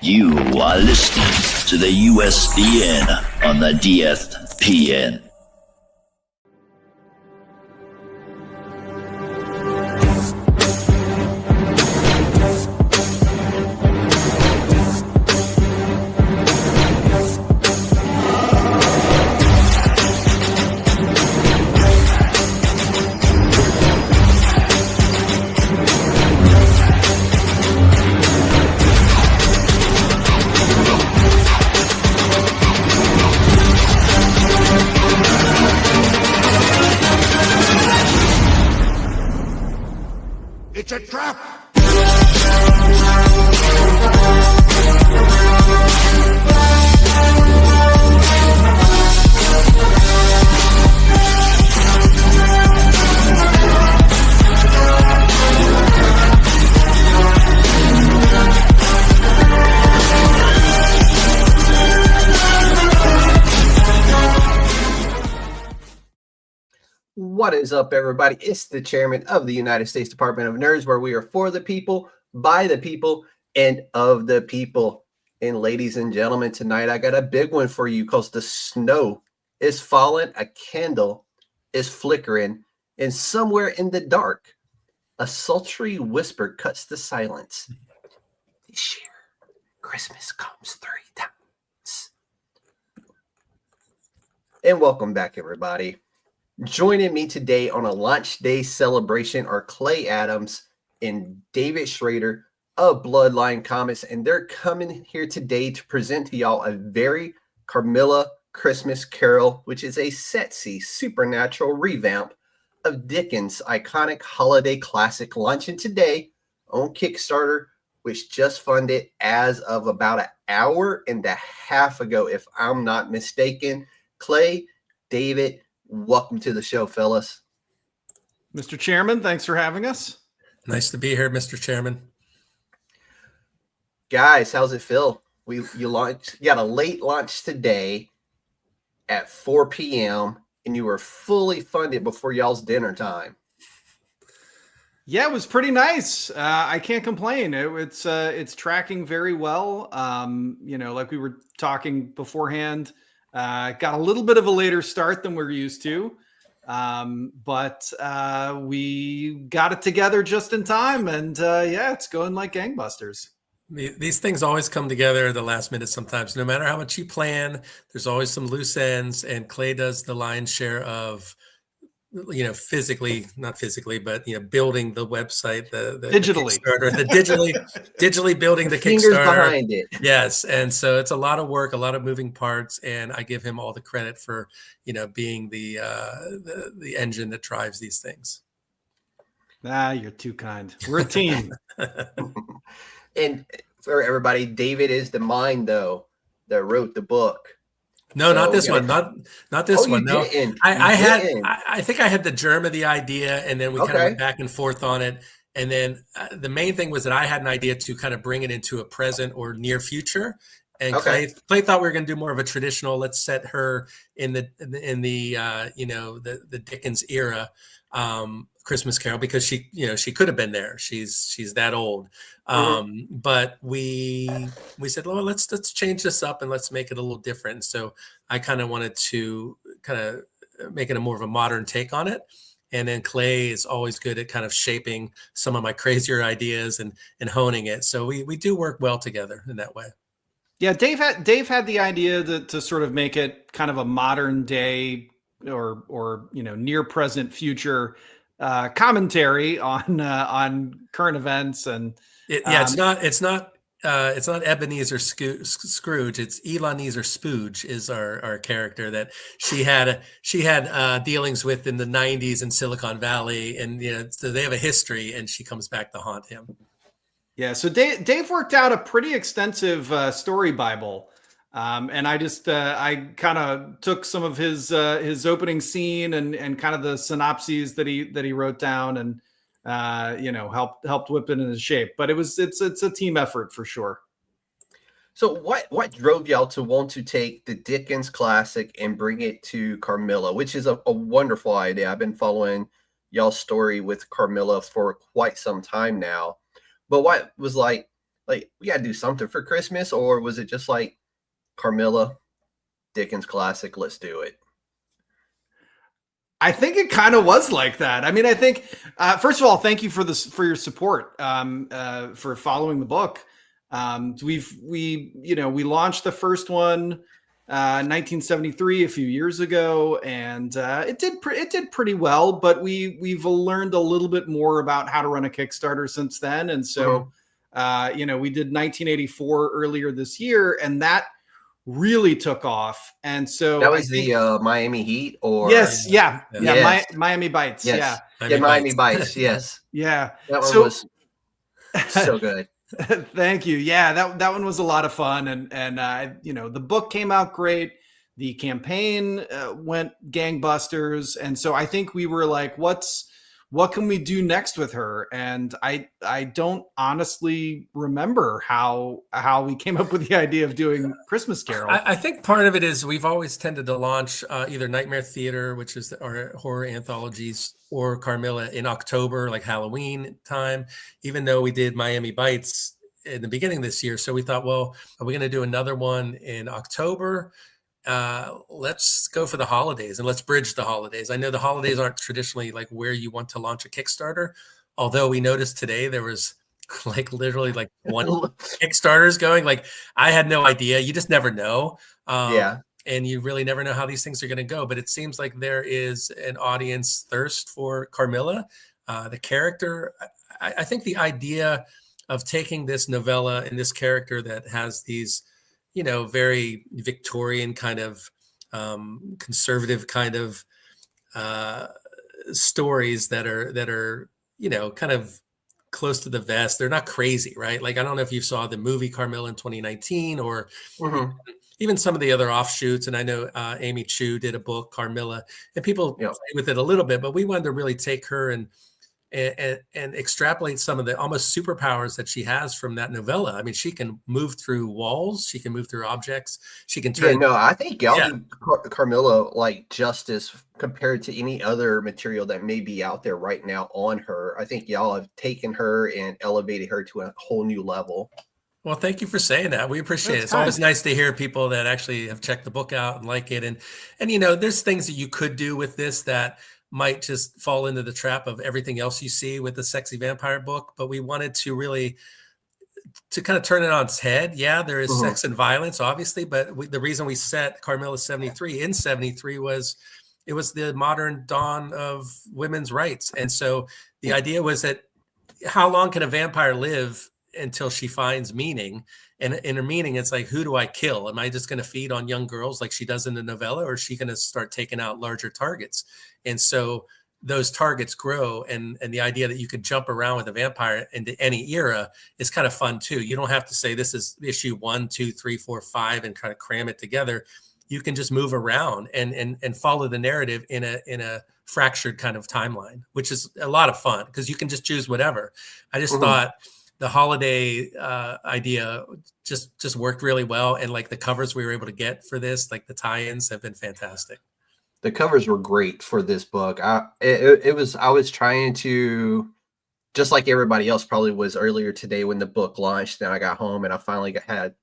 You are listening to the USDN on the DSPN. It's a trap! What is up, everybody? It's the chairman of the United States Department of Nerds, where we are for the people, by the people, and of the people. And ladies and gentlemen, tonight I got a big one for you because the snow is falling, a candle is flickering, and somewhere in the dark, a sultry whisper cuts the silence. This year, Christmas comes 3 times. And welcome back, everybody. Joining me today on a launch day celebration are Clay Adams and David Schrader of Bloodline Comics, and they're coming here today to present to y'all a very Carmilla Christmas Carol, which is a sexy supernatural revamp of Dickens' iconic holiday classic, launching today on Kickstarter, which just funded as of about an hour and a half ago, if I'm not mistaken. Clay, David, welcome to the show, fellas. Mr. Chairman, thanks for having us. Nice to be here, Mr. Chairman. Guys, how's it feel? You got a late launch today at 4 p.m. and you were fully funded before y'all's dinner time. Yeah, it was pretty nice. I can't complain. It's tracking very well. Like we were talking beforehand, got a little bit of a later start than we're used to, but we got it together just in time, and it's going like gangbusters. These things always come together at the last minute sometimes. No matter how much you plan, there's always some loose ends, and Clay does the lion's share of, not physically, but building the website, the digitally, digitally building the Fingers Kickstarter behind it. Yes, and so it's a lot of work, a lot of moving parts, and I give him all the credit for being the engine that drives these things. You're too kind. We're a team. And for everybody, David is the mind, though, that wrote the book. No, so, not this one. Not this one. No, I think I had the germ of the idea, and then we kind of went back and forth on it. And then the main thing was that I had an idea to kind of bring it into a present or near future. And Clay thought we were going to do more of a traditional. Let's set her in the Dickens era Christmas Carol, because she could have been there. She's that old. But we said, well, let's change this up and let's make it a little different. And so I kind of wanted to kind of make it a more of a modern take on it. And then Clay is always good at kind of shaping some of my crazier ideas and honing it. So we do work well together in that way. Yeah, Dave had the idea to sort of make it kind of a modern day or near present future commentary on current events, and it's not Ebenezer Scrooge. It's Ebenezer Spooge is our character that she had dealings with in the 90s in Silicon Valley, and so they have a history, and she comes back to haunt him. Yeah, so Dave worked out a pretty extensive story Bible. And I just I kind of took some of his opening scene and kind of the synopses that he wrote down, and helped whip it into shape. But it's a team effort for sure. So what drove y'all to want to take the Dickens classic and bring it to Carmilla, which is a wonderful idea? I've been following y'all's story with Carmilla for quite some time now. But what was like like, we gotta do something for Christmas, or was it just like Carmilla, Dickens classic, let's do it? I think it kind of was like that. I mean, I think first of all, thank you for your support, for following the book. We launched the first one 1973 a few years ago, and it did pretty well. But we've learned a little bit more about how to run a Kickstarter since then, and so we did 1984 earlier this year, and that really took off. And so that was the Miami Heat, or yes, Miami Bites, yes. Miami Bites, yes, yeah. That one was so good. Thank you. Yeah, that one was a lot of fun, and the book came out great. The campaign went gangbusters, and so I think we were like, what can we do next with her? And I don't honestly remember how we came up with the idea of doing Christmas Carol. I think part of it is we've always tended to launch either Nightmare Theater, which is our horror anthologies, or Carmilla in October, like Halloween time, even though we did Miami Bites in the beginning of this year. So we thought, well, are we going to do another one in October? Let's go for the holidays and let's bridge the holidays. I know the holidays aren't traditionally like where you want to launch a Kickstarter, although we noticed today there was like literally like one Kickstarters going. Like, I had no idea. You just never know. And you really never know how these things are going to go. But it seems like there is an audience thirst for Carmilla, the character. I think the idea of taking this novella and this character that has these, very Victorian kind of conservative kind of stories that are, kind of close to the vest. They're not crazy, right? Like, I don't know if you saw the movie Carmilla in 2019 or even some of the other offshoots. And I know Amy Chu did a book, Carmilla, and people play with it a little bit, but we wanted to really take her and extrapolate some of the almost superpowers that she has from that novella. I mean, she can move through walls. She can move through objects. She can turn. I think y'all do Carmilla like justice compared to any other material that may be out there right now on her. I think y'all have taken her and elevated her to a whole new level. Well, thank you for saying that. We appreciate it. It's always nice to hear people that actually have checked the book out and like it. And there's things that you could do with this that might just fall into the trap of everything else you see with the sexy vampire book. But we wanted to really to kind of turn it on its head. Yeah, there is sex and violence, obviously, but the reason we set Carmilla 73 in 73 was it was the modern dawn of women's rights. And so the idea was that how long can a vampire live until she finds meaning? And in her meaning, it's like, who do I kill? Am I just going to feed on young girls like she does in the novella, or is she going to start taking out larger targets? And so those targets grow, and the idea that you could jump around with a vampire into any era is kind of fun too. You don't have to say this is issue 1, 2, 3, 4, 5 and kind of cram it together. You can just move around and follow the narrative in a fractured kind of timeline, which is a lot of fun because you can just choose whatever. I just thought the holiday idea just worked really well. And like the covers we were able to get for this, like the tie-ins have been fantastic. The covers were great for this book. I was trying to, just like everybody else probably was earlier today when the book launched and I got home and I finally had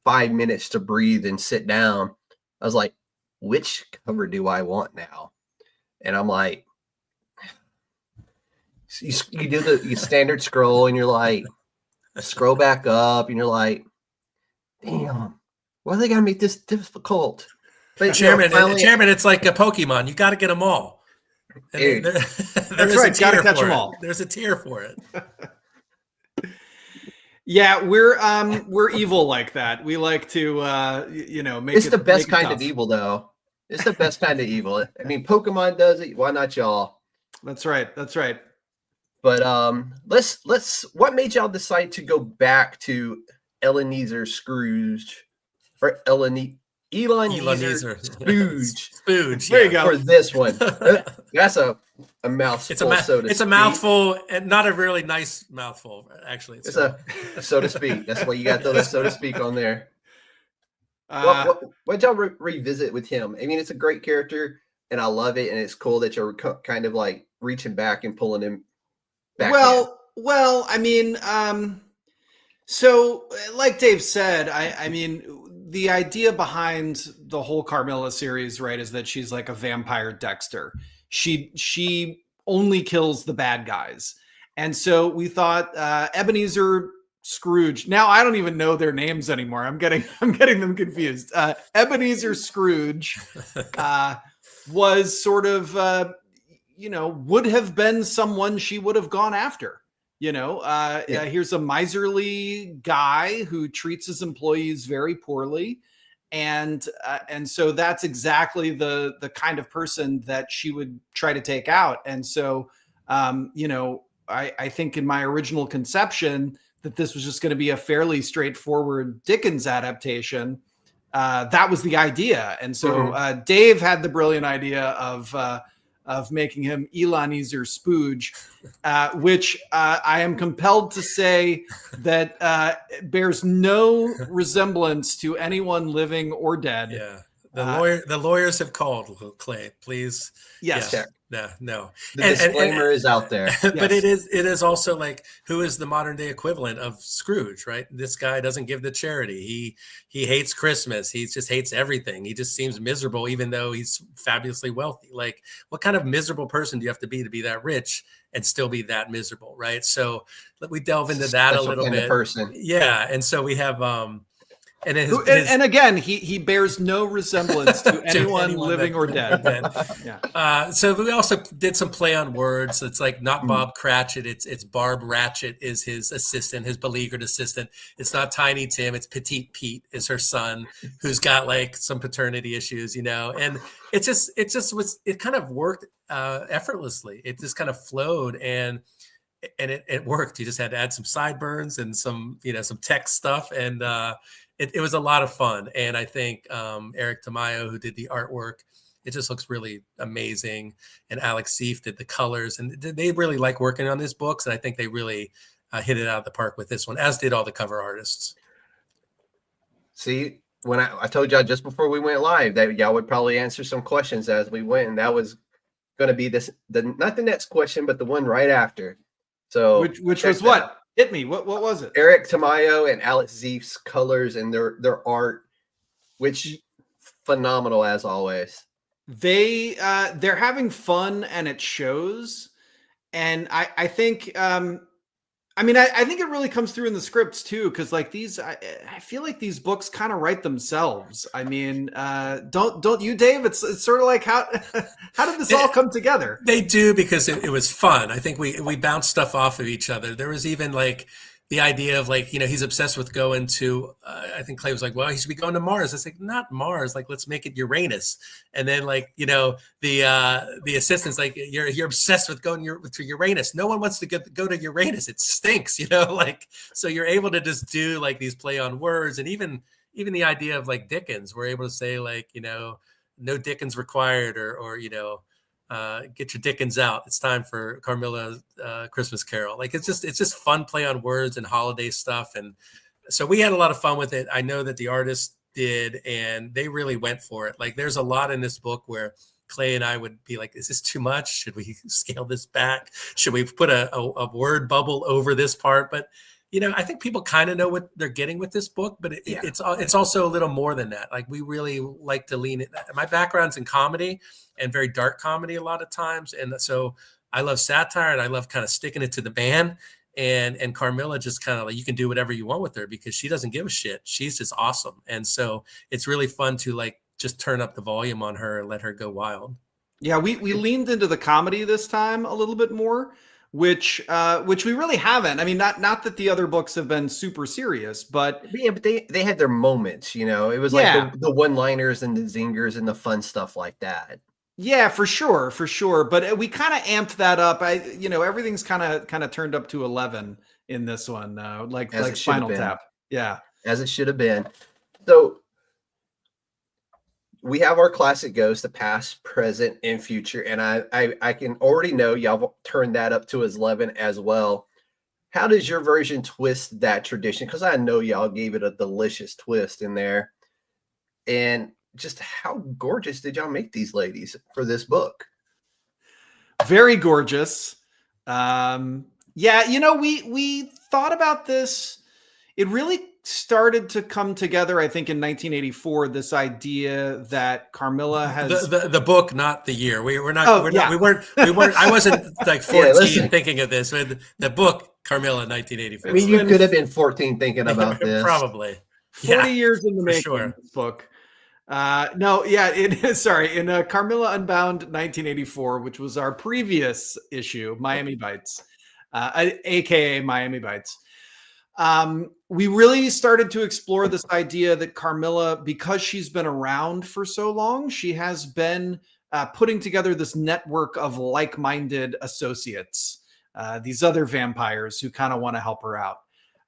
5 minutes to breathe and sit down. I was like, which cover do I want now? And I'm like, you do the standard scroll and you're like, scroll back up and you're like, damn, why are they gonna make this difficult? But, Chairman, it's like a Pokemon. You got to get them all. That's right. Got to catch them all. There's a tier for it. Yeah, we're evil like that. We like to make it's the best kind of evil, though. It's the best kind of evil. I mean, Pokemon does it. Why not y'all? That's right. That's right. But let's. What made y'all decide to go back to Ebenezer Scrooge or Ebenezer Spooge? There you go. For this one, that's a mouthful. It's a mouthful, and not a really nice mouthful. Actually, it's a so to speak. That's why you got the so to speak on there. What y'all revisit with him? I mean, it's a great character, and I love it, and it's cool that you're kind of like reaching back and pulling him back. Well, I mean, So, like Dave said, I mean, the idea behind the whole Carmilla series, right, is that she's like a vampire Dexter. She only kills the bad guys, and so we thought Ebenezer Scrooge. Now I don't even know their names anymore. I'm getting them confused. Ebenezer Scrooge was sort of would have been someone she would have gone after. Here's a miserly guy who treats his employees very poorly, and so that's exactly the kind of person that she would try to take out. And so, I think in my original conception that this was just going to be a fairly straightforward Dickens adaptation. That was the idea, and so Dave had the brilliant idea of making him Ebenezer Spooge, which I am compelled to say that bears no resemblance to anyone living or dead. Yeah, the lawyers have called, Clay. Please, yes. Yeah. No. The disclaimer is out there. But it is also like, who is the modern day equivalent of Scrooge, right? This guy doesn't give the charity. He hates Christmas. He just hates everything. He just seems miserable, even though he's fabulously wealthy. Like, what kind of miserable person do you have to be that rich and still be that miserable, right? So we delve into that a little bit. Person. Yeah, and so we have and again, he bears no resemblance to anyone living or dead. Yeah. So we also did some play on words. It's like not Bob Cratchit. It's Barb Ratchet is his assistant, his beleaguered assistant. It's not Tiny Tim. It's Petite Pete is her son, who's got like some paternity issues, And it kind of worked effortlessly. It just kind of flowed and it worked. You just had to add some sideburns and some text stuff, and it was a lot of fun. And I think Eric Tamayo, who did the artwork, it just looks really amazing. And Alex Seif did the colors, and they really like working on these books. And I think they really hit it out of the park with this one, as did all the cover artists. See, when I told y'all just before we went live that y'all would probably answer some questions as we went, and that was going to be not the next question, but the one right after. So which was what? Hit me. What was it? Eric Tamayo and Alex Seif's colors and their art, which phenomenal as always. They're having fun and it shows. And I think I think it really comes through in the scripts too, because like these, I feel like these books kind of write themselves. I mean, don't you, Dave? It's sort of like how did this all come together? They do, because it was fun. I think we bounced stuff off of each other. There was even like the idea of like, he's obsessed with going to, I think Clay was like, well, he should be going to Mars. I was like, not Mars. Like, let's make it Uranus. And then like, the assistant's like, you're obsessed with going to Uranus. No one wants to go to Uranus. It stinks, like, so you're able to just do like these play on words. And even the idea of like Dickens, we're able to say like, no Dickens required, or get your Dickens out. It's time for Carmilla Christmas Carol. Like it's just fun play on words and holiday stuff. And so we had a lot of fun with it. I know that the artists did, and they really went for it. Like there's a lot in this book where Clay and I would be like, is this too much? Should we scale this back? Should we put a word bubble over this part? But I think people kind of know what they're getting with this book, but it's also a little more than that. Like we really like to lean in. My background's in comedy and very dark comedy a lot of times. And so I love satire, and I love kind of sticking it to the man. And Carmilla just kind of like, you can do whatever you want with her because she doesn't give a shit. She's just awesome. And so it's really fun to like just turn up the volume on her and let her go wild. Yeah, we leaned into the comedy this time a little bit more, which we really haven't. I mean, not that the other books have been super serious, but they had their moments. It was like the one-liners and the zingers and the fun stuff like that. Yeah, for sure. But we kind of amped that up. Everything's kind of turned up to 11 in this one, like Spinal Tap. Yeah, as it should have been. So we have our classic ghosts, the past, present, and future. And I can already know y'all turned that up to 11 as well. How does your version twist that tradition? Because I know y'all gave it a delicious twist in there. And just how gorgeous did y'all make these ladies for this book? Very gorgeous. We thought about this it really started to come together, I think, in 1984. This idea that Carmilla has the book, not the year. We weren't. I wasn't like 14 thinking of this. The book, Carmilla, 1984. I mean, you could have been 14 thinking about this. Probably 40 years in the making. Sure. This book. No, yeah, it is. Sorry, in Carmilla Unbound 1984, which was our previous issue, Miami Bites, aka Miami Bites. We really started to explore this idea that Carmilla, because she's been around for so long, she has been putting together this network of like-minded associates, these other vampires who kind of want to help her out.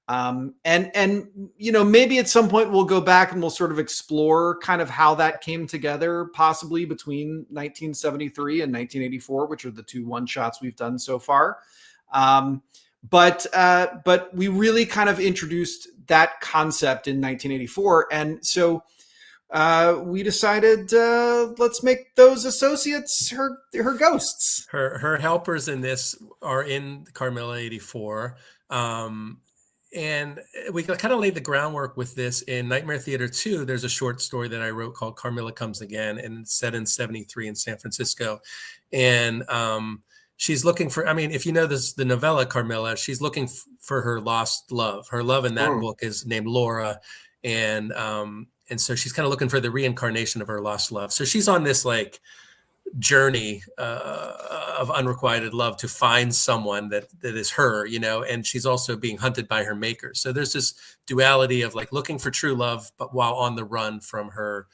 And you know, maybe at some point we'll go back and we'll sort of explore kind of how that came together, possibly between 1973 and 1984, which are the two one-shots we've done so far. But we really kind of introduced that concept in 1984. And so we decided, let's make those associates her ghosts. Her helpers in this are in Carmilla 84. And we kind of laid the groundwork with this in Nightmare Theater 2. There's a short story that I wrote called Carmilla Comes Again, and it's set in 73 in San Francisco. And she's looking for, I mean, if you know this, the novella Carmilla, she's looking for her lost love. Her love in that book is named Laura. And so she's kind of looking for the reincarnation of her lost love. So she's on this like journey of unrequited love to find someone that is her, you know, and she's also being hunted by her maker. So there's this duality of like looking for true love, but while on the run from her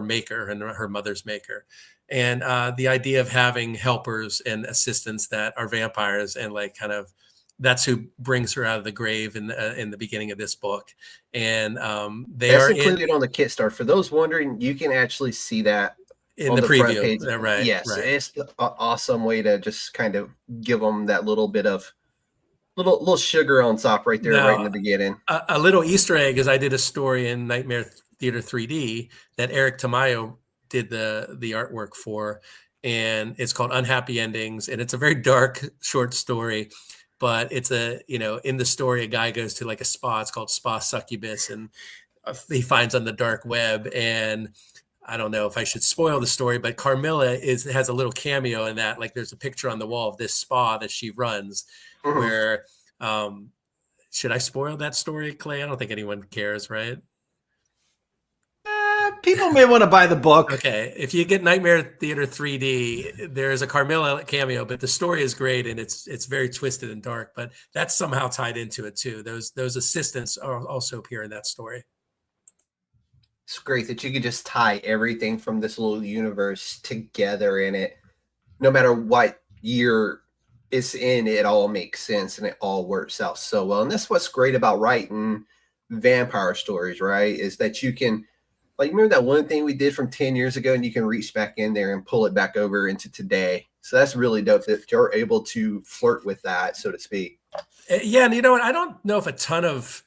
maker and her mother's maker. And the idea of having helpers and assistants that are vampires, and like kind of that's who brings her out of the grave in the beginning of this book. And that's included on the Kickstarter. For those wondering, you can actually see that in the preview, right? Yes, right. It's an awesome way to just kind of give them that little bit of little sugar on top right there, right in the beginning. A little Easter egg is I did a story in Nightmare Theater 3D that Eric Tamayo did the artwork for, and it's called Unhappy Endings, and it's a very dark short story. But it's in the story, a guy goes to like a spa. It's called Spa Succubus, and he finds on the dark web. And I don't know if I should spoil the story, but Carmilla has a little cameo in that. Like, there's a picture on the wall of this spa that she runs. Where should I spoil that story, Clay? I don't think anyone cares, right? People may want to buy the book. Okay, if you get Nightmare Theater 3D, there's a Carmilla cameo, but the story is great and it's very twisted and dark. But that's somehow tied into it too. Those assistants are also appear in that story. It's great that you could just tie everything from this little universe together in it. No matter what year it's in, it all makes sense and it all works out so well. And that's what's great about writing vampire stories, right? Is that you can, like, remember that one thing we did from 10 years ago, and you can reach back in there and pull it back over into today. So that's really dope that you're able to flirt with that, so to speak. Yeah. And you know what? I don't know if a ton of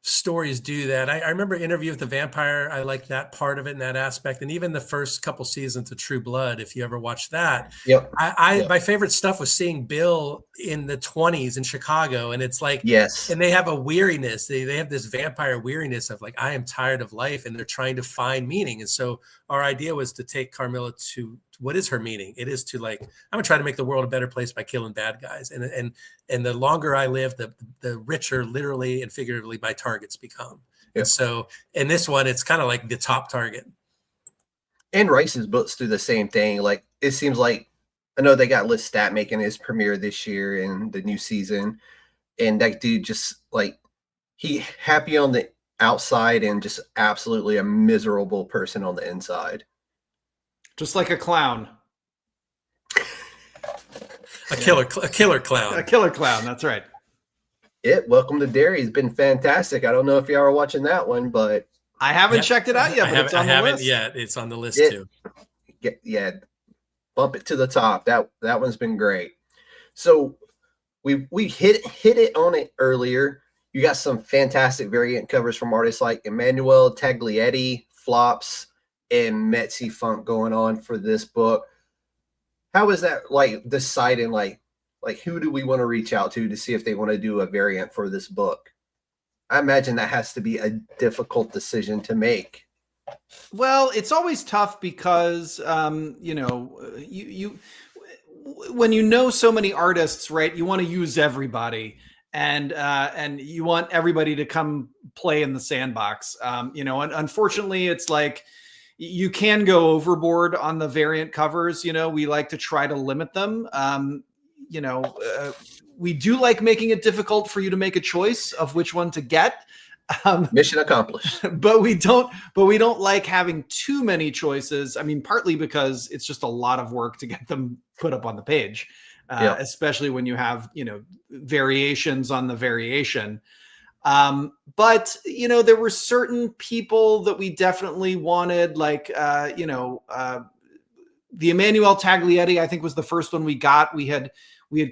stories do that. I remember Interview with the Vampire. I like that part of it and that aspect. And even the first couple seasons of True Blood, if you ever watched that. Yep. My favorite stuff was seeing Bill in the 20s in Chicago. And it's like, yes. And they have a weariness. They have this vampire weariness of like, I am tired of life, and they're trying to find meaning. And so our idea was to take Carmilla to what is her meaning? It is to like, I'm gonna try to make the world a better place by killing bad guys. And the longer I live, the richer, literally and figuratively, my targets become. Yep. And so in this one, it's kind of like the top target. And Rice's books do the same thing. Like, it seems like, I know they got Lestat making his premiere this year in the new season, and that dude just like, he happy on the outside and just absolutely a miserable person on the inside. Just like a clown. A killer clown. A killer clown, that's right. Welcome to Derry has been fantastic. I don't know if y'all are watching that one, but I haven't checked it out yet, but it's on the list. Yet. It's on the list too. Yeah, bump it to the top. That one's been great. So we hit it on it earlier. You got some fantastic variant covers from artists like Emmanuel Taglietti, Flops, and Metzi Funk going on for this book. How is that like deciding like who do we want to reach out to see if they want to do a variant for this book? I imagine that has to be a difficult decision to make. Well, it's always tough because, you when you know so many artists, right, you want to use everybody, and you want everybody to come play in the sandbox. And unfortunately, it's like you can go overboard on the variant covers. We like to try to limit them. We do like making it difficult for you to make a choice of which one to get. Mission accomplished. But we don't like having too many choices. I mean, partly because it's just a lot of work to get them put up on the page, especially when you have, variations on the variation. But, there were certain people that we definitely wanted, like, the Emmanuel Taglietti, I think, was the first one we got. We had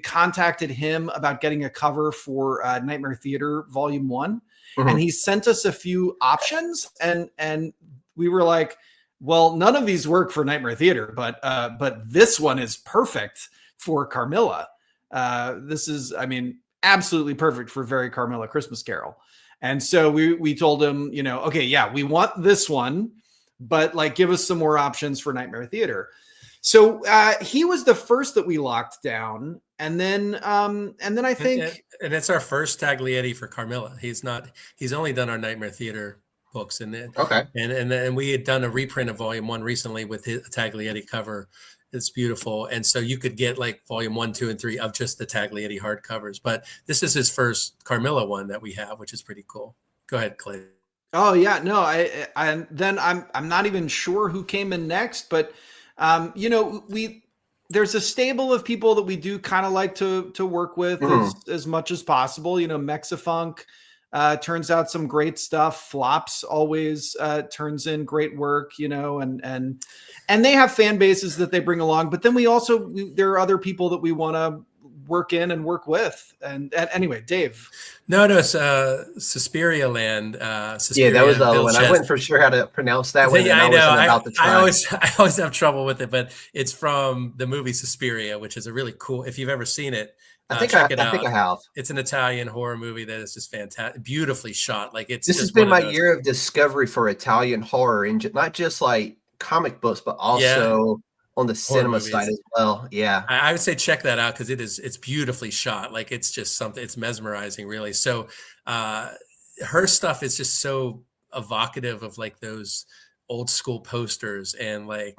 contacted him about getting a cover for Nightmare Theater Volume 1. Mm-hmm. And he sent us a few options, and we were like, well, none of these work for Nightmare Theater, but this one is perfect for Carmilla. This is, absolutely perfect for Very Carmilla Christmas Carol. And so we told him, okay, yeah, we want this one, but like, give us some more options for Nightmare Theater. So he was the first that we locked down. And then I think, and it's our first Taglietti for Carmilla. He's only done our Nightmare Theater books, and we had done a reprint of Volume 1 recently with his Taglietti cover. It's beautiful, and so you could get like Volume 1, 2, and 3 of just the Taglietti hardcovers. But this is his first Carmilla one that we have, which is pretty cool. Go ahead, Clay. Oh yeah, no, I'm not even sure who came in next, but there's a stable of people that we do kind of like to work with as much as possible. Mexifunk turns out some great stuff. Flops always turns in great work, and they have fan bases that they bring along. But then there are other people that we want to work in and work with. And anyway, Dave. No, Suspiria Land. Suspiria, that was the other one. I wasn't for sure how to pronounce that one. Yeah, I know. I always have trouble with it, but it's from the movie Suspiria, which is a really cool. If you've ever seen it, check it out. I think I have. It's an Italian horror movie that is just fantastic, beautifully shot. Like this has been my year of discovery for Italian horror, and not just like comic books, but also on the cinema side as well. Yeah, I would say check that out because it's beautifully shot. Like it's just something. It's mesmerizing, really. So her stuff is just so evocative of like those old school posters, and like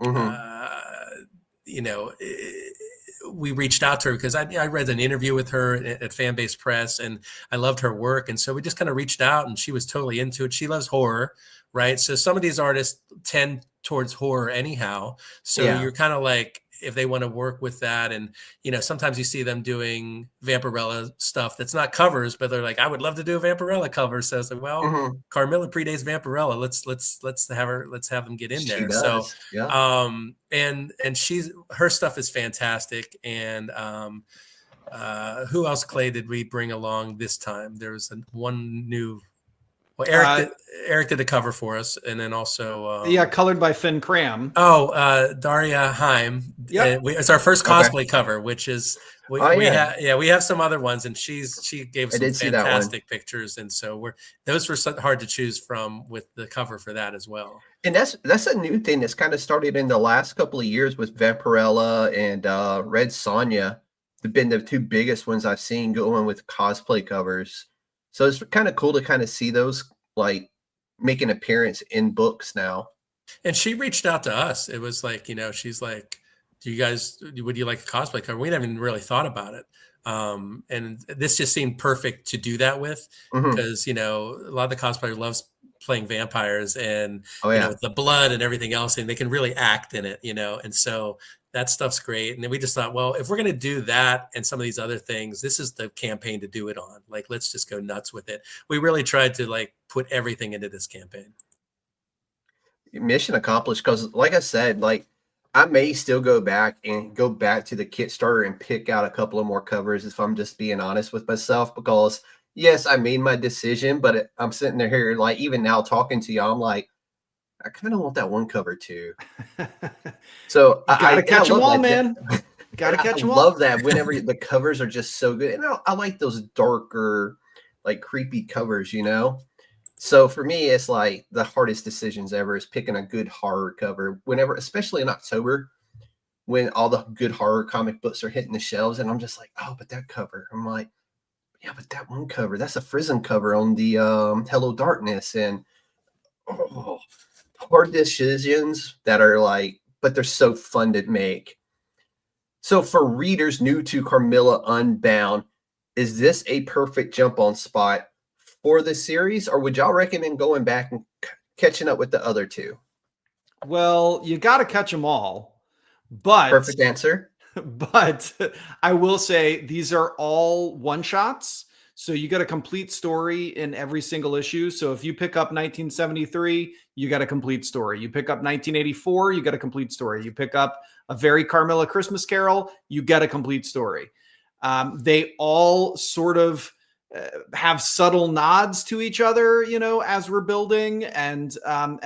we reached out to her because I read an interview with her at Fanbase Press, and I loved her work, and so we just kind of reached out, and she was totally into it. She loves horror, right? So some of these artists tend towards horror anyhow. So you're kind of like, if they want to work with that, and sometimes you see them doing Vampirella stuff that's not covers, but they're like, I would love to do a Vampirella cover. So it's like, well, Carmilla predates Vampirella. Let's have them get in there. So and her stuff is fantastic. And who else, Clay, did we bring along this time? There was one new. Well, Eric did the cover for us, and then also colored by Finn Cram. Daria Heim. Yeah, it's our first cosplay cover, which is we have some other ones, and she gave some fantastic pictures, and so those were hard to choose from with the cover for that as well. And that's a new thing that's kind of started in the last couple of years with Vampirella and Red Sonja. They've been the two biggest ones I've seen going with cosplay covers. So it's kind of cool to kind of see those like make an appearance in books now. And she reached out to us. It was like, she's like, would you like a cosplay cover? We haven't even really thought about it. And this just seemed perfect to do that with because, a lot of the cosplayer loves playing vampires and the blood and everything else, and they can really act in it, and so that stuff's great. And then we just thought, well, if we're going to do that and some of these other things, this is the campaign to do it on. Like, let's just go nuts with it. We really tried to like put everything into this campaign. Mission accomplished. Because like I said, like I may still go back to the Kickstarter and pick out a couple of more covers if I'm just being honest with myself, because yes, I made my decision, but I'm sitting there here, like even now talking to y'all, I'm like, I kind of want that one cover too. So you gotta catch them all, man. Gotta catch them all. I love that whenever the covers are just so good. And I like those darker, like creepy covers, you know? So for me, it's like the hardest decisions ever is picking a good horror cover whenever, especially in October, when all the good horror comic books are hitting the shelves. And I'm just like, oh, but that cover. I'm like, yeah, but that one cover, that's a Prism cover on the Hello Darkness. And hard decisions that are like, but they're so fun to make. So for readers new to Carmilla Unbound, is this a perfect jump on spot for the series, or would y'all recommend going back and catching up with the other two? Well, you got to catch them all, but Perfect answer. But I will say these are all one shots. So you got a complete story in every single issue. So if you pick up 1973, you got a complete story. You pick up 1984, you got a complete story. You pick up A Very Carmilla Christmas Carol, you get a complete story. They all sort of have subtle nods to each other, you know, as we're building, and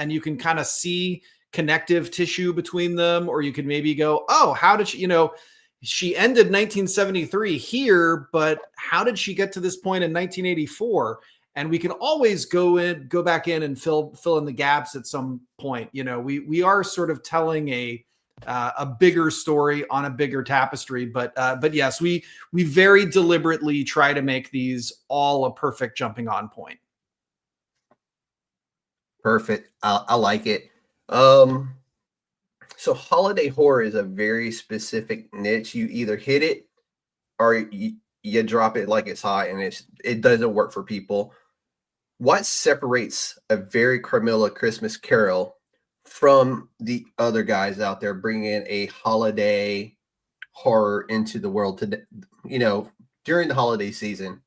you can kind of see connective tissue between them, or you could maybe go, oh, how did she, you know, she ended 1973 here, but how did she get to this point in 1984? And we can always go back in and fill in the gaps at some point. You know, we are sort of telling a bigger story on a bigger tapestry, but yes, we very deliberately try to make these all a perfect jumping on point. Perfect. I like it. So holiday horror is a very specific niche. You either hit it or you drop it like it's hot, and it doesn't work for people. What separates A Very Carmilla Christmas Carol from the other guys out there bringing a holiday horror into the world today, you know, during the holiday season?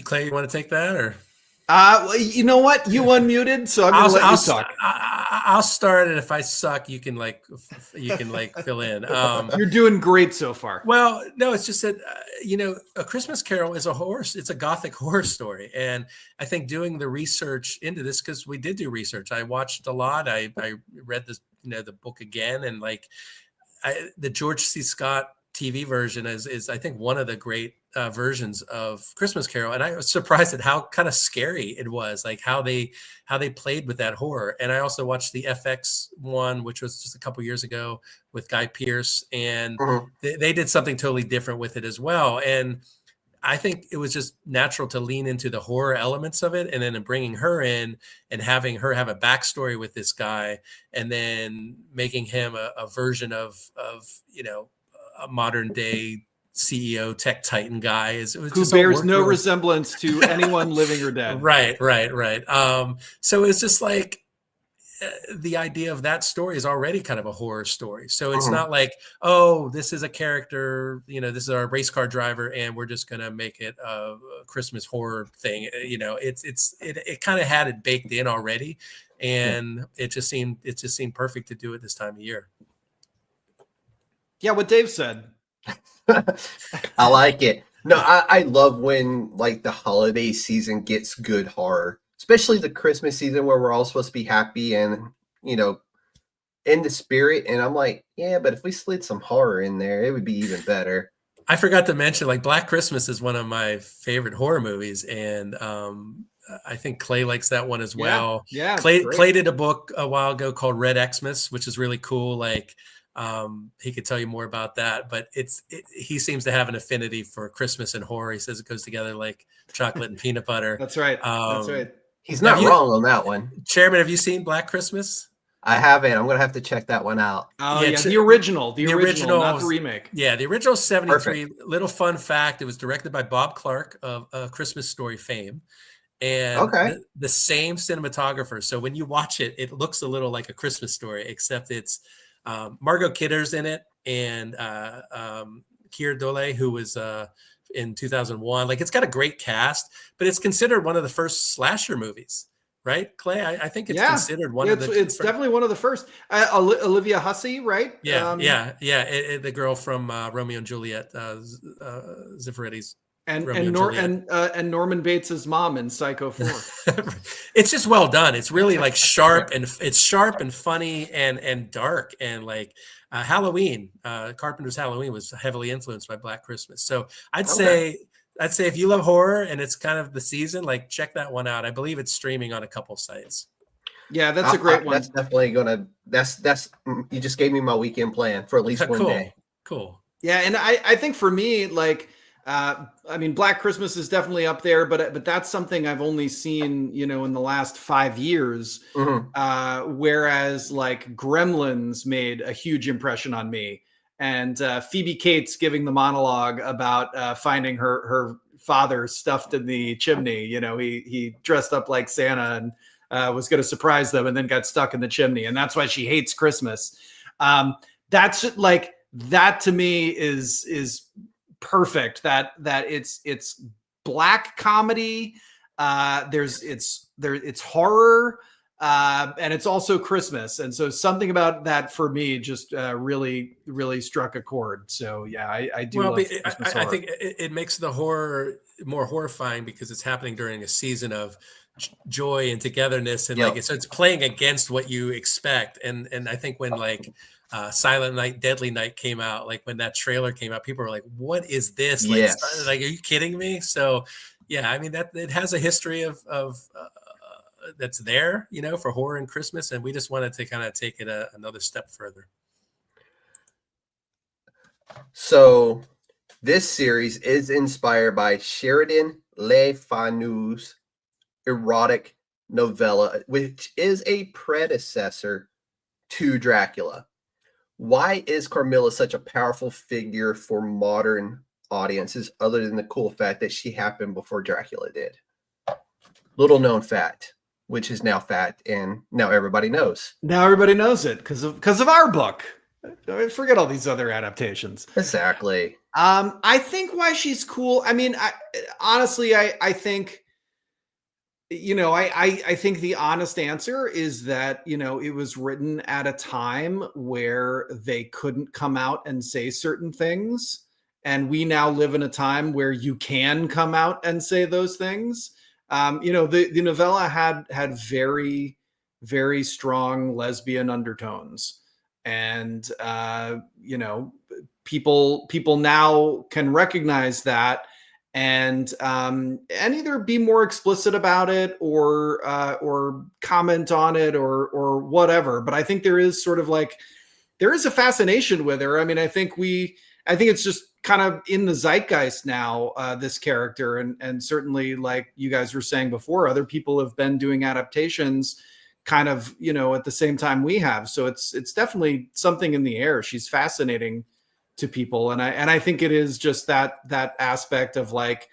Clay, you want to take that, or? Well, you know what? You unmuted, so I'm going to let you talk. I'll start, and if I suck, you can fill in. You're doing great so far. Well, no, it's just that you know, A Christmas Carol is it's a gothic horror story, and I think doing the research into this, because we did do research. I watched a lot. I read the book again, and the George C. Scott TV version is I think one of the great versions of Christmas Carol, and I was surprised at how kind of scary it was, like how they played with that horror. And I also watched the FX one, which was just a couple years ago with Guy Pearce, and they did something totally different with it as well. And I think it was just natural to lean into the horror elements of it, and then bringing her in and having her have a backstory with this guy, and then making him a version of you know, a modern day CEO tech titan guy who bears no resemblance to anyone living or dead. Right. So it's just like the idea of that story is already kind of a horror story. So it's not like, oh, this is a character, you know, this is our race car driver, and we're just going to make it a Christmas horror thing. You know, it kind of had it baked in already, and it just seemed perfect to do it this time of year. Yeah, what Dave said. I like it. No, I love when like the holiday season gets good horror, especially the Christmas season where we're all supposed to be happy and, you know, in the spirit. And I'm like, yeah, but if we slid some horror in there, it would be even better. I forgot to mention, like, Black Christmas is one of my favorite horror movies, and I think Clay likes that one as well. Yeah, Clay did a book a while ago called Red Xmas, which is really cool. Like, he could tell you more about that, but he seems to have an affinity for Christmas and horror. He says it goes together like chocolate and peanut butter. That's right. That's right. He's not wrong on that one. Chairman, have you seen Black Christmas? I haven't. I'm going to have to check that one out. Oh, yeah. The original, not the remake. Yeah. The original 73. Perfect. Little fun fact. It was directed by Bob Clark of Christmas Story fame. And the same cinematographer. So when you watch it, it looks a little like A Christmas Story, except it's Margot Kidder's in it, and Keir Dole, who was in 2001. Like, it's got a great cast, but it's considered one of the first slasher movies, right, Clay? I think it's considered one of the. It's definitely one of the first. Olivia Hussey, right? Yeah, the girl from Romeo and Juliet, Zeffirelli's. And Norman Bates's mom in Psycho 4. It's just well done. It's really like sharp and funny and dark, and like Halloween. Carpenter's Halloween was heavily influenced by Black Christmas. So I'd say I'd say if you love horror and it's kind of the season, like check that one out. I believe it's streaming on a couple sites. Yeah, that's a great one. That's definitely gonna. That's you just gave me my weekend plan for at least one day. Cool. Yeah, and I think for me, like, I mean, Black Christmas is definitely up there, but that's something I've only seen, you know, in the last 5 years. Whereas like Gremlins made a huge impression on me, and Phoebe Cates giving the monologue about finding her father stuffed in the chimney. You know, he dressed up like Santa and was going to surprise them, and then got stuck in the chimney, and that's why she hates Christmas. That's like, that to me is perfect. That it's black comedy. It's horror, and it's also Christmas. And so something about that for me just really struck a chord. So yeah, I do. Well, I think it makes the horror more horrifying because it's happening during a season of joy and togetherness, and like so it's playing against what you expect. And I think when like Silent Night, Deadly Night came out, like when that trailer came out, people were like, "What is this? Like, are you kidding me?" So yeah, I mean, that it has a history of that's there, you know, for horror and Christmas, and we just wanted to kind of take it another step further. So this series is inspired by Sheridan Le Fanu's erotic novella, which is a predecessor to Dracula. Why is Carmilla such a powerful figure for modern audiences, other than the cool fact that she happened before Dracula did? Little known fact, which is now fact, and now everybody knows. Now everybody knows it because of our book. Forget all these other adaptations. Exactly. I think why she's cool. I mean, honestly, I think, you know, I think the honest answer is that, you know, it was written at a time where they couldn't come out and say certain things. And we now live in a time where you can come out and say those things. You know, the novella had very, very strong lesbian undertones. And, you know, people now can recognize that and either be more explicit about it or comment on it or whatever. But I think there is sort of like, there is a fascination with her. I mean, I think it's just kind of in the zeitgeist now, this character. And certainly, like you guys were saying before, other people have been doing adaptations kind of, you know, at the same time we have. So it's definitely something in the air. She's fascinating to people. And I think it is just that aspect of like,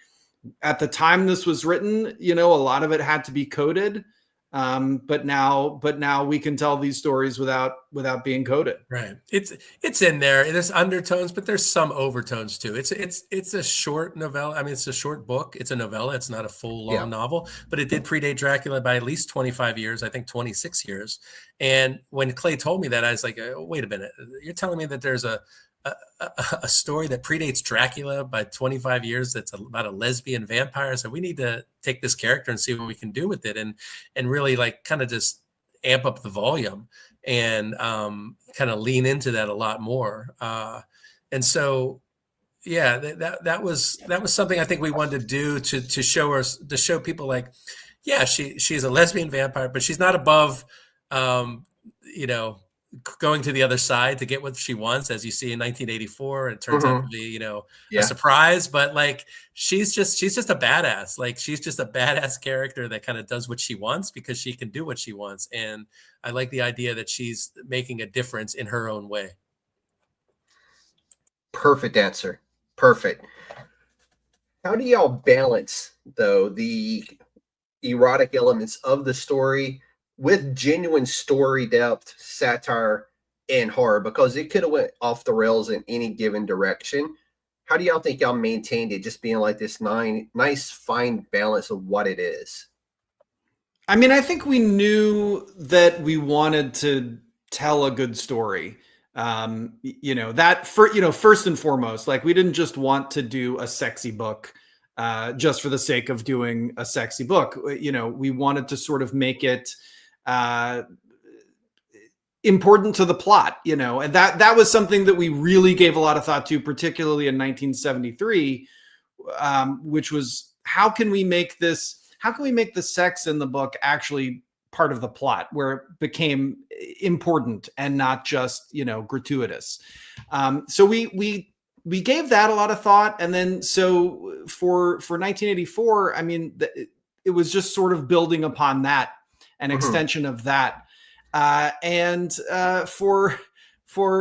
at the time this was written, you know, a lot of it had to be coded. But now we can tell these stories without being coded. Right. It's in there. There's undertones, but there's some overtones too. It's a short novella. I mean, it's a short book. It's a novella. It's not a full long novel, but it did predate Dracula by at least 25 years. I think 26 years. And when Clay told me that, I was like, wait a minute, you're telling me that there's a story that predates Dracula by 25 years that's about a lesbian vampire. So we need to take this character and see what we can do with it and really like kind of just amp up the volume and kind of lean into that a lot more. And so, yeah, that was something I think we wanted to do to show people like, yeah, she's a lesbian vampire, but she's not above, you know, going to the other side to get what she wants, as you see in 1984. It turns out to be, you know, a surprise, but like, she's just a badass. Like, she's just a badass character that kind of does what she wants because she can do what she wants. And I like the idea that she's making a difference in her own way. Perfect answer. Perfect. How do y'all balance though the erotic elements of the story with genuine story depth, satire, and horror? Because it could have went off the rails in any given direction. How do y'all think y'all maintained it just being like this nice fine balance of what it is? I mean, I think we knew that we wanted to tell a good story. You know, that first and foremost, like, we didn't just want to do a sexy book just for the sake of doing a sexy book. You know, we wanted to sort of make it important to the plot, you know, and that was something that we really gave a lot of thought to, particularly in 1973, which was how can we make the sex in the book actually part of the plot, where it became important and not just, gratuitous. So we gave that a lot of thought. And then so for 1984, I mean, it was just sort of building upon that, an extension of that. And for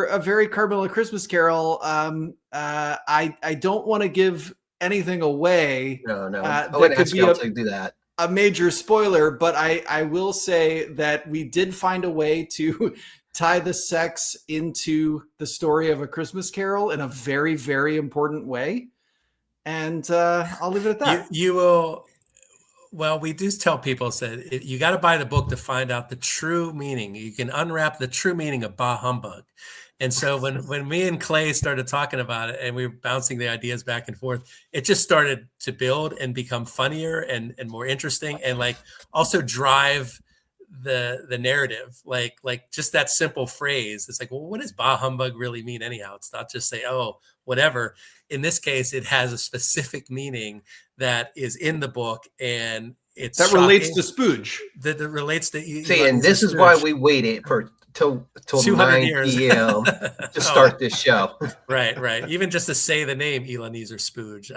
a very Carmilla Christmas Carol, I don't want to give anything away. No. That wouldn't could ask be y'all to do that. a major spoiler, but I will say that we did find a way to tie the sex into the story of A Christmas Carol in a very, very important way. And I'll leave it at that. You will. Well, we do tell people that you got to buy the book to find out the true meaning. You can unwrap the true meaning of bah humbug. And so when me and Clay started talking about it and we were bouncing the ideas back and forth, it just started to build and become funnier and more interesting, and like also drive the narrative. Like just that simple phrase. It's like, well, what does bah humbug really mean anyhow? It's not just say, oh, whatever. In this case, it has a specific meaning that is in the book, and it's that shocking. Relates to spooge. That relates to See, and this is why we waited till 9 years. p.m. to start this show. Right. Even just to say the name Ebenezer Spooge.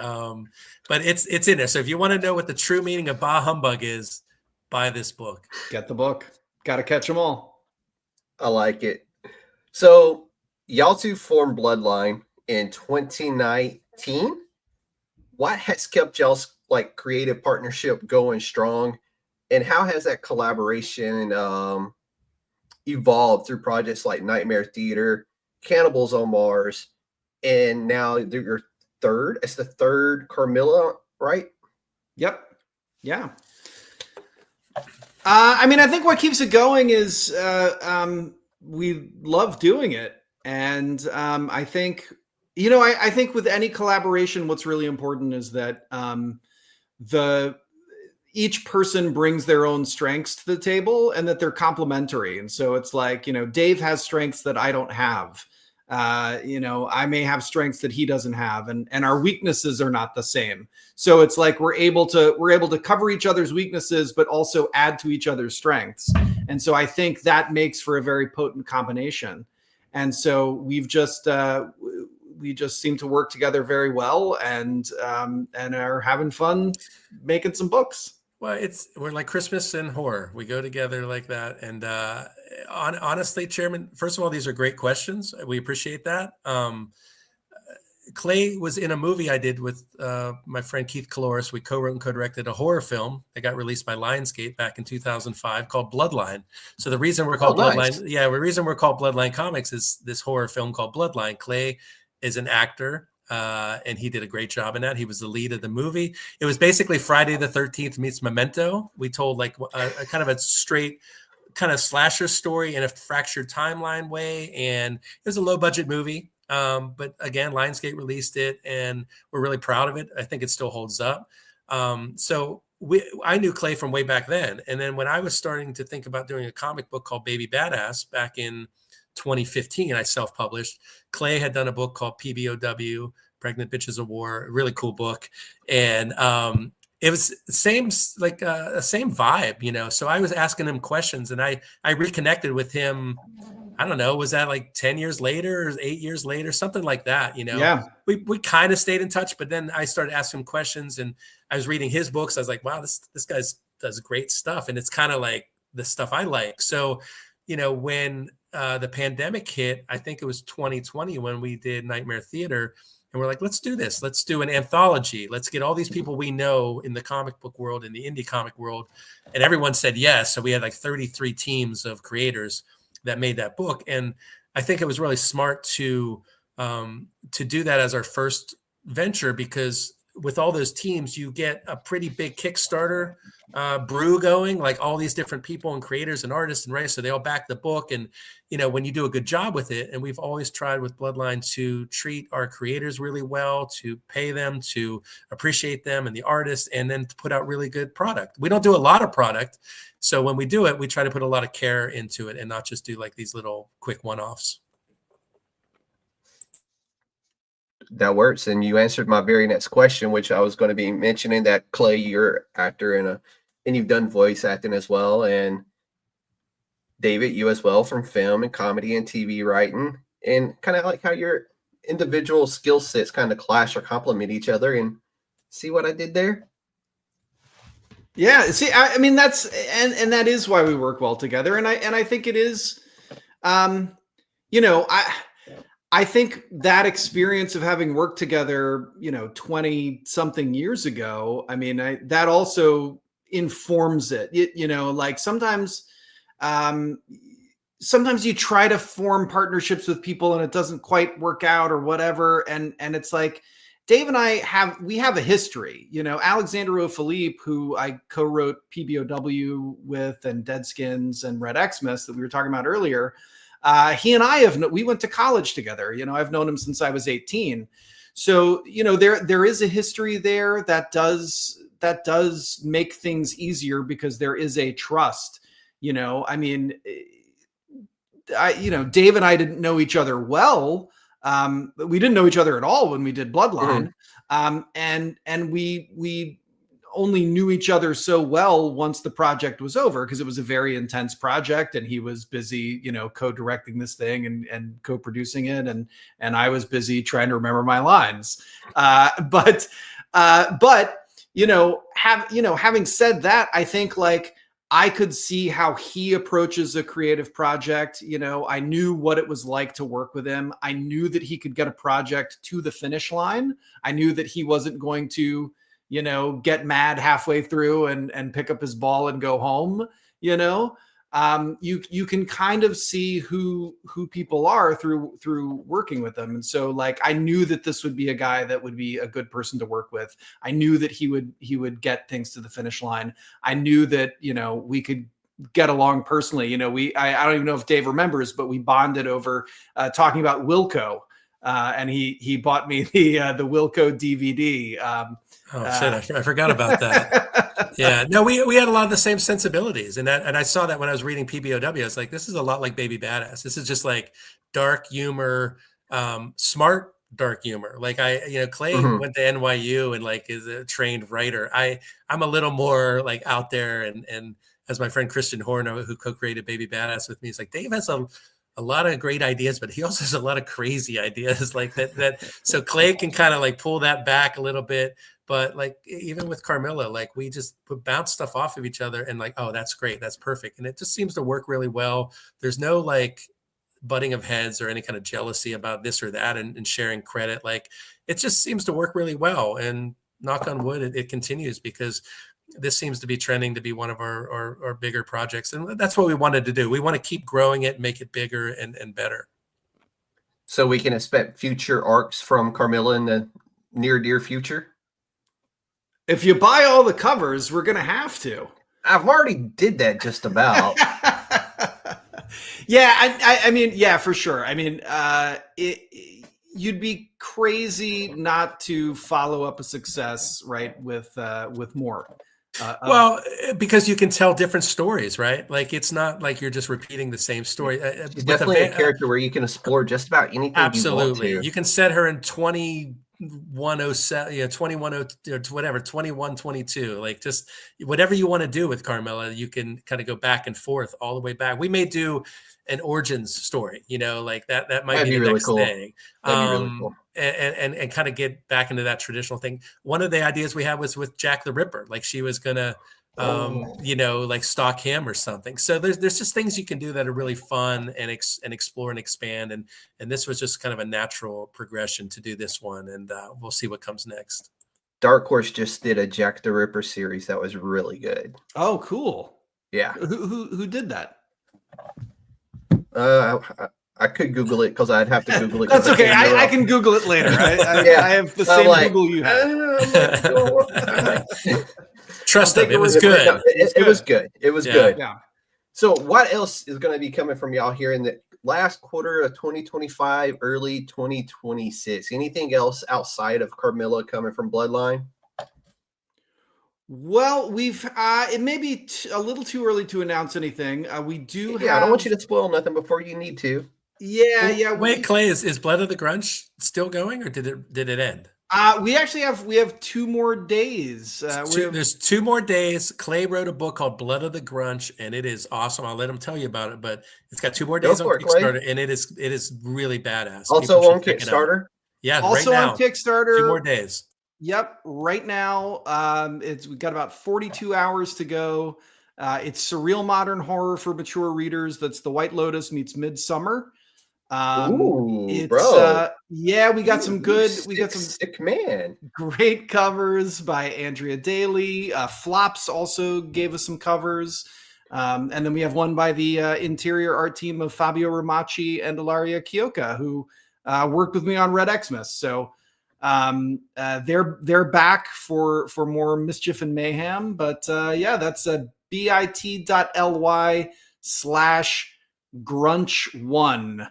But it's in there. So if you want to know what the true meaning of bah humbug is, buy this book. Get the book. Got to catch them all. I like it. So y'all two formed Bloodline in 2019. What has kept y'all's creative partnership going strong, and how has that collaboration evolved through projects like Nightmare Theater, Cannibals on Mars, and now your third? It's the third Carmilla, right? Yep. Yeah. I mean, I think what keeps it going is we love doing it, and I think. I think with any collaboration, what's really important is that each person brings their own strengths to the table, and that they're complementary. And so it's like, Dave has strengths that I don't have. I may have strengths that he doesn't have, and our weaknesses are not the same. So it's like we're able to cover each other's weaknesses, but also add to each other's strengths. And so I think that makes for a very potent combination. And so we just seem to work together very well, and are having fun making some books. Well, we're like Christmas and horror. We go together like that. And honestly, Chairman, first of all, these are great questions. We appreciate that. Clay was in a movie I did with my friend Keith Caloris. We co-wrote and co-directed a horror film that got released by Lionsgate back in 2005 called Bloodline. So the reason we're called Bloodline, the reason we're called Bloodline Comics is this horror film called Bloodline. Clay is an actor, and he did a great job in that. He was the lead of the movie. It was basically Friday the 13th meets Memento. We told a kind of a straight kind of slasher story in a fractured timeline way, and it was a low budget movie. But again, Lionsgate released it, and we're really proud of it. I think it still holds up. So I knew Clay from way back then. And then when I was starting to think about doing a comic book called Baby Badass back in 2015, I self-published. Clay had done a book called PBOW, Pregnant Bitches of War, a really cool book. And it was the same, a same vibe, So I was asking him questions, and I reconnected with him. I don't know, was that like 10 years later or 8 years later, something like that, Yeah. We kind of stayed in touch, but then I started asking him questions, and I was reading his books. I was like, wow, this guy does great stuff. And it's kind of like the stuff I like. So, when the pandemic hit, I think it was 2020 when we did Nightmare Theater, and we're like, let's do this. Let's do an anthology. Let's get all these people we know in the comic book world, in the indie comic world. And everyone said yes. So we had like 33 teams of creators that made that book. And I think it was really smart to do that as our first venture, because with all those teams, you get a pretty big Kickstarter brew going, like all these different people and creators and artists and writers. So they all back the book. And, when you do a good job with it, and we've always tried with Bloodline to treat our creators really well, to pay them, to appreciate them and the artists, and then to put out really good product. We don't do a lot of product. So when we do it, we try to put a lot of care into it and not just do like these little quick one-offs. That works. And you answered my very next question, which I was going to be mentioning that Clay, you're actor and you've done voice acting as well. And David, you as well, from film and comedy and TV writing, and kind of like how your individual skill sets kind of clash or complement each other. And see what I did there? Yeah. See, I mean, that's, and that is why we work well together. And I think it is, you know, I think that experience of having worked together, you know, 20 something years ago, I mean, that also informs it, you know, like sometimes you try to form partnerships with people and it doesn't quite work out or whatever. And it's like, Dave and I have a history, you know. Alexander O'Philippe, who I co-wrote PBOW with, and Deadskins and Red Xmas that we were talking about earlier. He and I we went to college together. You know, I've known him since I was 18. So, you know, there is a history there that does make things easier because there is a trust, you know. I mean, you know, Dave and I didn't know each other well. We didn't know each other at all when we did Bloodline. And we only knew each other so well once the project was over, because it was a very intense project and he was busy, you know, co-directing this thing and co-producing it. And I was busy trying to remember my lines. But having said that, I think like I could see how he approaches a creative project. You know, I knew what it was like to work with him. I knew that he could get a project to the finish line. I knew that he wasn't going to, you know, get mad halfway through and pick up his ball and go home. You know, you can kind of see who people are through working with them. And so like, I knew that this would be a guy that would be a good person to work with. I knew that he would get things to the finish line. I knew that, you know, we could get along personally. You know, I don't even know if Dave remembers, but we bonded over talking about Wilco. And he bought me the Wilco DVD. I forgot about that. Yeah, no, we had a lot of the same sensibilities, and I saw that when I was reading PBOW. I was like, this is a lot like Baby Badass. This is just like dark humor, smart dark humor. Like Clay went to NYU and like is a trained writer. I'm a little more like out there, and as my friend Christian Horner, who co-created Baby Badass with me, is like, Dave has a lot of great ideas, but he also has a lot of crazy ideas like that. So Clay can kind of like pull that back a little bit. But like, even with Carmilla, like we just bounce stuff off of each other and like, oh, that's great. That's perfect. And it just seems to work really well. There's no like butting of heads or any kind of jealousy about this or that and sharing credit. Like it just seems to work really well. And knock on wood, it continues, because this seems to be trending to be one of our bigger projects. And that's what we wanted to do. We want to keep growing it, make it bigger and better. So we can expect future arcs from Carmilla in the near future? If you buy all the covers, we're going to have to. I've already did that just about. Yeah, I mean, yeah, for sure. I mean, you'd be crazy not to follow up a success, right, with more. Well, because you can tell different stories, right? Like it's not like you're just repeating the same story. It's definitely a character where you can explore just about anything. Absolutely, you want to. You can set her in 2107, 2102, or whatever, 2122. Like just whatever you want to do with Carmilla, you can kind of go back and forth all the way back. We may do an origins story, you know, like that might That'd be the really next cool. thing. That'd be really cool. And kind of get back into that traditional thing. One of the ideas we had was with Jack the Ripper, like she was gonna like stalk him or something. So there's just things you can do that are really fun and explore and expand. And this was just kind of a natural progression to do this one. And we'll see what comes next. Dark Horse just did a Jack the Ripper series that was really good. Oh, cool. Yeah. Who did that? I could Google it because I'd have to Google it. That's okay. I can Google it later. I have the same Google you have. Trust them. It was good. It was good. It was good. Yeah. So what else is going to be coming from y'all here in the last quarter of 2025, early 2026? Anything else outside of Carmilla coming from Bloodline? Well, we've it may be a little too early to announce anything. We do. Yeah, I don't want you to spoil nothing before you need to. Yeah. Wait, Clay, is Blood of the Grunge still going, or did it end? We have 2 more days. There's 2 more days. Clay wrote a book called Blood of the Grunge, and it is awesome. I'll let him tell you about it, but it's got 2 more days on Kickstarter, and it is really badass. Also on Kickstarter. Yeah, also right now, on Kickstarter. 2 more days. Yep, right now, we've got about 42 hours to go. It's surreal modern horror for mature readers. That's The White Lotus meets Midsummer. Ooh, bro. We got some sick man. Great covers by Andrea Daly. Flops also gave us some covers. And then we have one by the interior art team of Fabio Ramacci and Ilaria Kioka, who worked with me on Red Xmas. So they're back for more mischief and mayhem. But that's bit.ly/grunch1,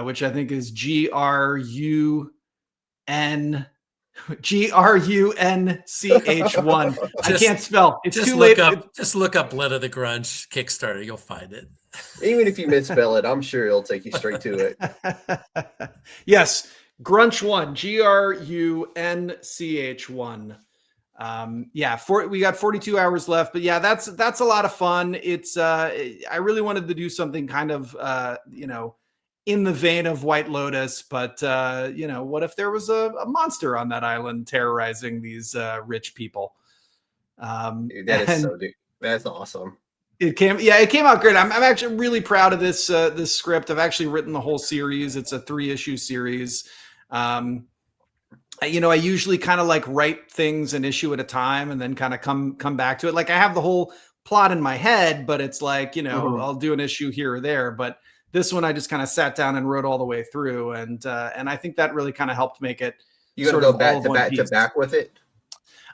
which I think is GRUNCH1. I can't spell. It's too late. Just look up Blood of the Grunge Kickstarter. You'll find it. Even if you misspell it, I'm sure it'll take you straight to it. Yes, Grunch1, GRUNCH1. We got 42 hours left, but yeah, that's a lot of fun. It's I really wanted to do something kind of in the vein of White Lotus, but what if there was a monster on that island terrorizing these rich people? Dude, that's awesome. It came out great. I'm actually really proud of this script. I've actually written the whole series. It's a 3-issue series. I usually kind of like write things an issue at a time and then kind of come back to it. Like I have the whole plot in my head, but it's like, I'll do an issue here or there. But this one, I just kind of sat down and wrote all the way through. And I think that really kind of helped make it. You going to go back to back with it?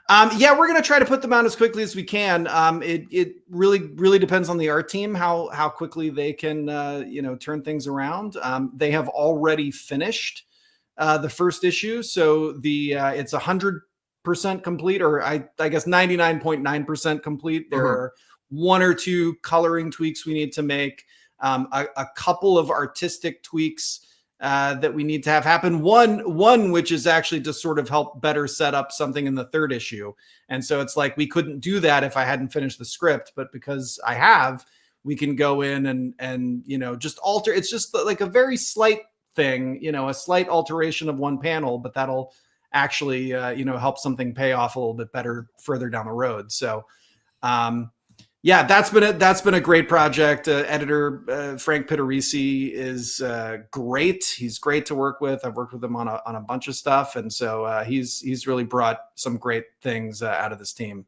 We're going to try to put them out as quickly as we can. It really depends on the art team, how quickly they can, turn things around. They have already finished the first issue. So it's 100% complete, or I guess 99.9% complete. There are 1 or 2 coloring tweaks we need to make, a couple of artistic tweaks that we need to have happen. One which is actually to sort of help better set up something in the 3rd issue. And so it's like we couldn't do that if I hadn't finished the script, but because I have, we can go in and just alter. It's just like a very slight thing, a slight alteration of one panel, but that'll actually help something pay off a little bit better further down the road. So that's been a great project. Editor Frank Pittarisi is great. He's great to work with. I've worked with him on a bunch of stuff, and so he's really brought some great things out of this team.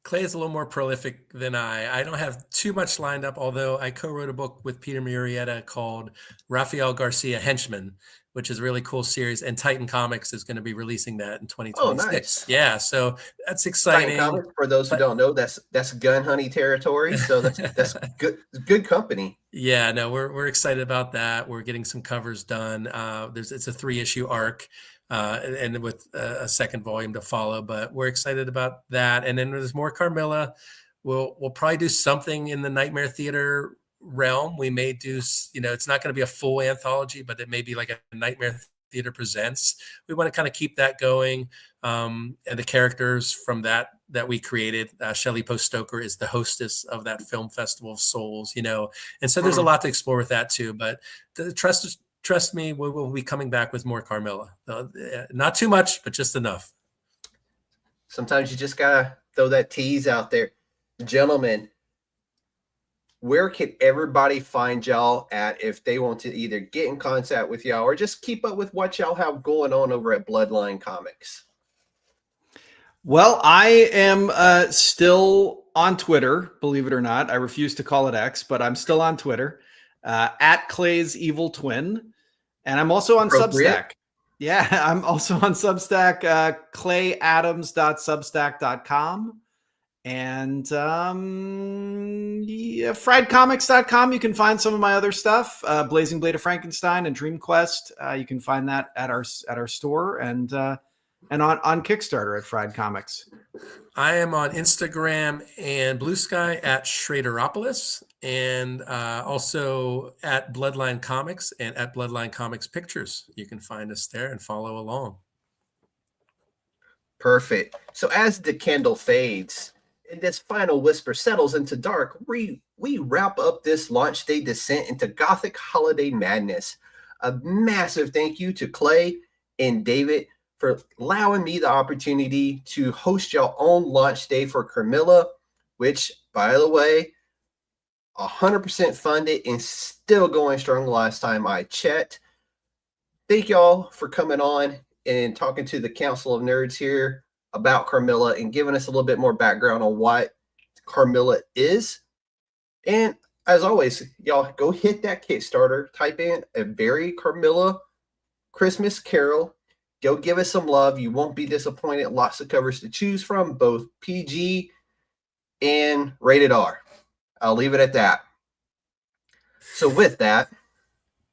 Clay is a little more prolific than I. I don't have too much lined up, although I co-wrote a book with Peter Murrieta called Rafael Garcia Henchman, which is a really cool series. And Titan Comics is going to be releasing that in 2026. Oh, nice. Yeah, so that's exciting. Titan Comics, for those who don't know, that's gun honey territory. So that's good company. Yeah, no, we're excited about that. We're getting some covers done. It's a 3-issue arc. And with a 2nd volume to follow, but we're excited about that. And then there's more Carmilla. We'll probably do something in the Nightmare Theater realm. We may do, it's not going to be a full anthology, but it may be like a Nightmare Theater Presents. We want to kind of keep that going. And the characters from that we created, Shelley Post-Stoker is the hostess of that film festival of souls, and so there's a lot to explore with that too. But trust me, we'll be coming back with more Carmilla. Not too much, but just enough. Sometimes you just gotta throw that tease out there. Gentlemen, where can everybody find y'all at if they want to either get in contact with y'all or just keep up with what y'all have going on over at Bloodline Comics? Well, I am still on Twitter, believe it or not. I refuse to call it X, but I'm still on Twitter, at Clay's Evil Twin. And I'm also on Substack. Yeah, I'm also on Substack, clayadams.substack.com. And friedcomics.com. You can find some of my other stuff, Blazing Blade of Frankenstein and Dream Quest. You can find that at our store. And And on Kickstarter at Fried Comics. I am on Instagram and Blue Sky at Schraderopolis, and also at Bloodline Comics and at Bloodline Comics Pictures. You can find us there and follow along. Perfect. So as the candle fades and this final whisper settles into dark, we wrap up this launch day descent into Gothic holiday madness. A massive thank you to Clay and David for allowing me the opportunity to host your own launch day for Carmilla, which, by the way, 100% funded and still going strong last time I checked. Thank y'all for coming on and talking to the Council of Nerds here about Carmilla and giving us a little bit more background on what Carmilla is. And as always, y'all go hit that Kickstarter, type in A Very Carmilla Christmas Carol. Go give us some love. You won't be disappointed. Lots of covers to choose from, both PG and rated R. I'll leave it at that. So with that,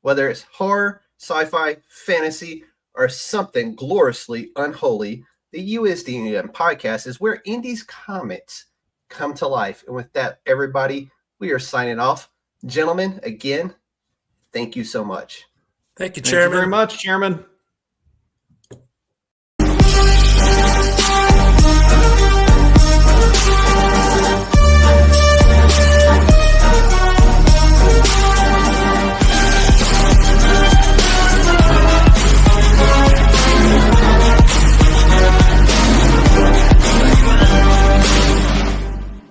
whether it's horror, sci-fi, fantasy, or something gloriously unholy, the USDN Podcast is where Indies comics come to life. And with that, everybody, we are signing off. Gentlemen, again, thank you so much. Thank you, Chairman. Thank you very much, Chairman.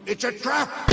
It's a trap!